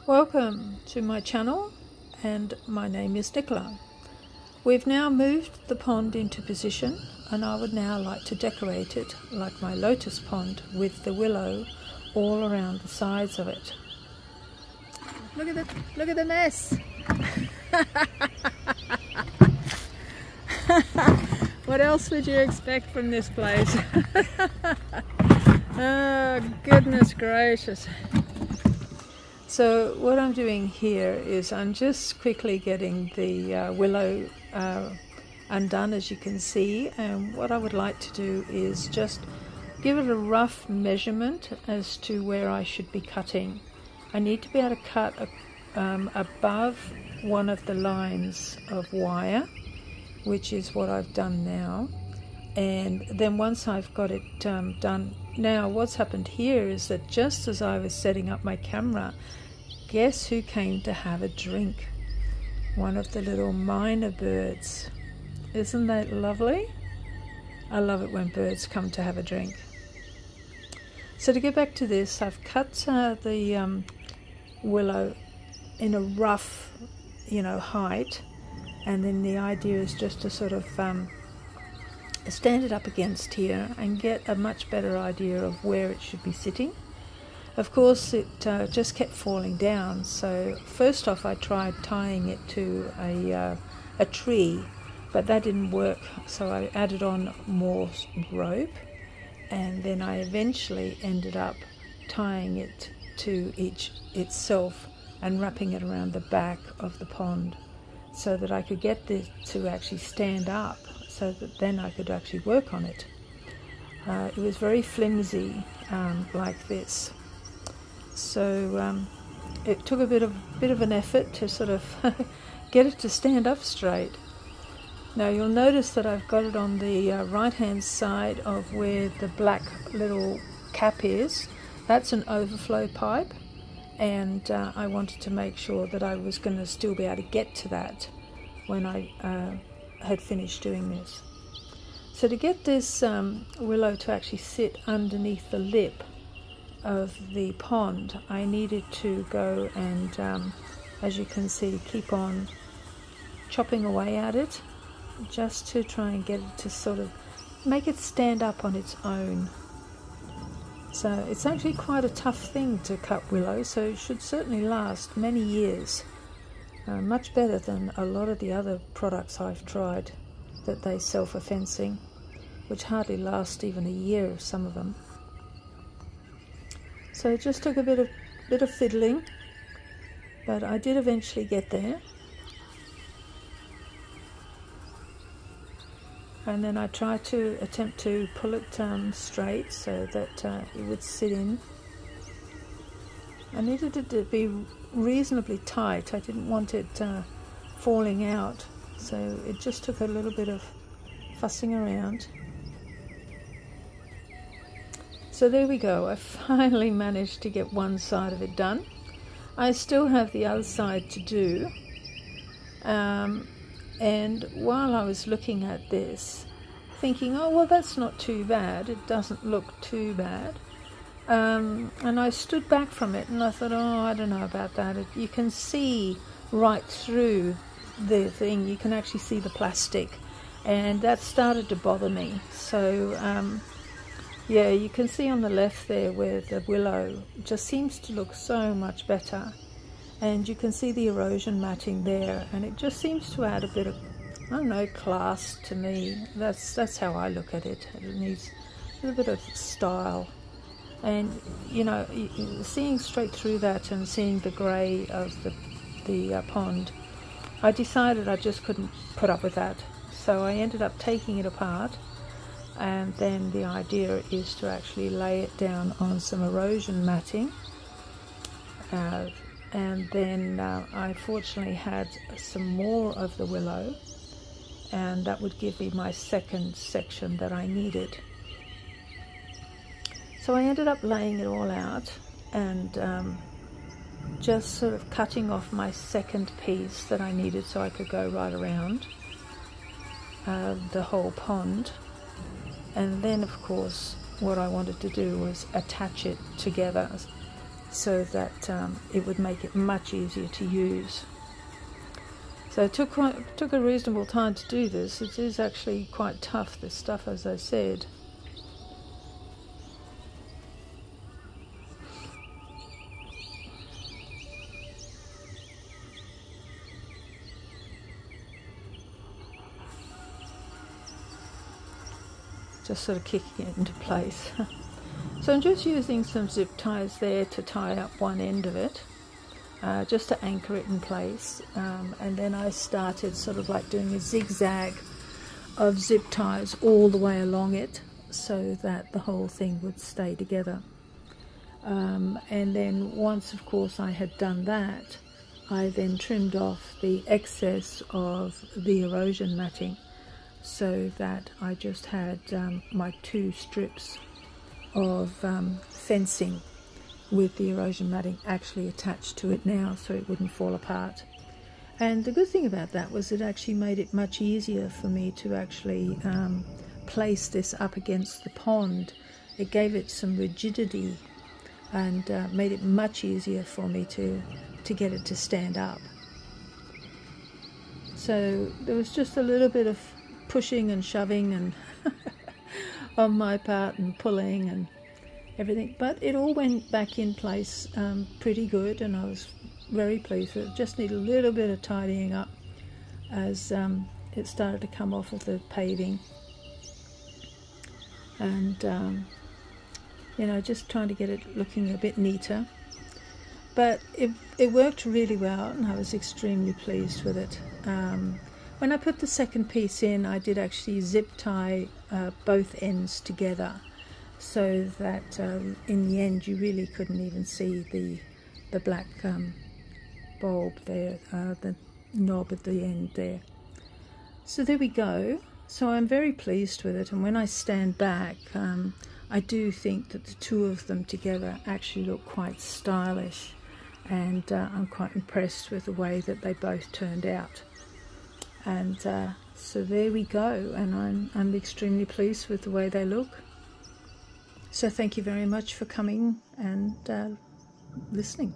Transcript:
Welcome to my channel, and my name is Nicola. We've now moved the pond into position, and I would now like to decorate it like my lotus pond with the willow all around the sides of it. Look at the mess. What else would you expect from this place? Oh, goodness gracious. So what I'm doing here is I'm just quickly getting the willow undone, as you can see, and what I would like to do is just give it a rough measurement as to where I should be cutting. I need to be able to cut above one of the lines of wire, which is what I've done now. And then once I've got it done, now what's happened here is that just as I was setting up my camera, guess who came to have a drink? One of the little minor birds. Isn't that lovely? I love it when birds come to have a drink. So to get back to this, I've cut the willow in a rough, height, and then the idea is just to sort of stand it up against here and get a much better idea of where it should be sitting. Of course, it just kept falling down, so first off I tried tying it to a tree, but that didn't work, so I added on more rope, and then I eventually ended up tying it to itself and wrapping it around the back of the pond so that I could get this to actually stand up, so that then I could actually work on it. It was very flimsy like this, so it took a bit of an effort to sort of get it to stand up straight. Now you'll notice that I've got it on the right hand side of where the black little cap is. That's an overflow pipe, and I wanted to make sure that I was going to still be able to get to that when I had finished doing this. So to get this willow to actually sit underneath the lip of the pond, I needed to go and, as you can see, keep on chopping away at it, just to try and get it to sort of make it stand up on its own. So it's actually quite a tough thing to cut willow, so it should certainly last many years. Much better than a lot of the other products I've tried that they sell for fencing, which hardly last even a year, some of them. So it just took a bit of fiddling, but I did eventually get there. And then I tried to attempt to pull it straight so that it would sit in. I needed it to be reasonably tight. I didn't want it falling out, so it just took a little bit of fussing around. So there we go. I finally managed to get one side of it done. I still have the other side to do. And while I was looking at this, thinking, oh, well, that's not too bad. It doesn't look too bad. And I stood back from it and I thought, oh, I don't know about that. You can see right through the thing. You can actually see the plastic. And that started to bother me. So, yeah, you can see on the left there where the willow just seems to look so much better. And you can see the erosion matting there, and it just seems to add a bit of, I don't know, class to me. That's how I look at it. It needs a little bit of style. And, seeing straight through that and seeing the grey of the pond, I decided I just couldn't put up with that. So I ended up taking it apart, and then the idea is to actually lay it down on some erosion matting. And then I fortunately had some more of the willow, and that would give me my second section that I needed. So I ended up laying it all out and just sort of cutting off my second piece that I needed so I could go right around the whole pond. And then, of course, what I wanted to do was attach it together so that it would make it much easier to use. So it took a reasonable time to do this. It is actually quite tough, this stuff, as I said. Just sort of kicking it into place. So I'm just using some zip ties there to tie up one end of it, just to anchor it in place, and then I started sort of like doing a zigzag of zip ties all the way along it so that the whole thing would stay together. And then once, of course, I had done that, I then trimmed off the excess of the erosion matting, so that I just had my 2 strips of fencing with the erosion matting actually attached to it now, so it wouldn't fall apart. And the good thing about that was it actually made it much easier for me to actually place this up against the pond. It gave it some rigidity and made it much easier for me to get it to stand up. So there was just a little bit of pushing and shoving and on my part, and pulling and everything, but it all went back in place pretty good, and I was very pleased with it. Just need a little bit of tidying up as it started to come off of the paving, and you know, just trying to get it looking a bit neater. But it worked really well, and I was extremely pleased with it. When I put the second piece in, I did actually zip tie both ends together, so that in the end you really couldn't even see the black bulb there, the knob at the end there. So there we go. So I'm very pleased with it, and when I stand back, I do think that the 2 of them together actually look quite stylish, and I'm quite impressed with the way that they both turned out. And so there we go, and I'm extremely pleased with the way they look. So thank you very much for coming and listening.